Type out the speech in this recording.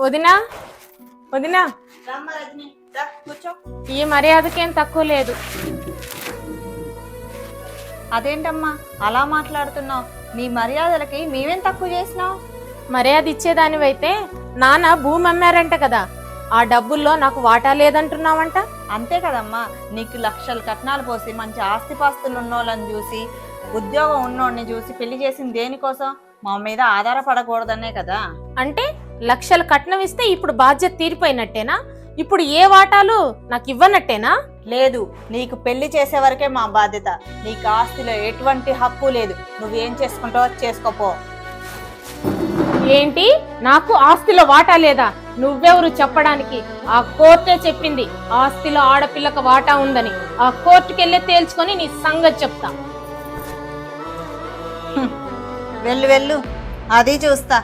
వదినా వదినా, కూర్చో. ఈ మర్యాదకేం తక్కువ లేదు. అదేంటమ్మా అలా మాట్లాడుతున్నావు? నీ మర్యాదలకి మేమేం తక్కువ చేసినావు? మర్యాద ఇచ్చేదానివైతే నాన్న భూమి అమ్మారంట కదా, ఆ డబ్బుల్లో నాకు వాటా లేదంటున్నావంట. అంతే కదమ్మా, నీకు లక్షలు కట్నాలు పోసి మంచి ఆస్తిపాస్తులు ఉన్నోళ్ళని చూసి, ఉద్యోగం ఉన్నోడిని చూసి పెళ్లి చేసింది దేనికోసం? మా మీద ఆధారపడకూడదనే కదా. అంటే లక్షలు కట్నం ఇస్తే ఇప్పుడు బాధ్యత తీరిపోయినట్టేనా? ఇప్పుడు ఏ వాటాలు నాకు ఇవ్వనట్టేనా? లేదు, నీకు పెళ్లి చేసే వరకే మా బాధ్యత. నీకు ఆస్తిలో ఎటువంటి హక్కు లేదు. నువ్వేం చేసుకుంటావో చేసుకోపో. ఏంటి, నాకు ఆస్తిలో వాటా లేదా? నువ్వెవరు చెప్పడానికి? ఆ కోర్టే చెప్పింది ఆస్తిలో ఆడపిల్లకు వాటా ఉందని. ఆ కోర్టుకెళ్ళి తేల్చుకొని నీ సంగతి చెప్తా. వెళ్ళు వెళ్ళు, అది చూస్తా.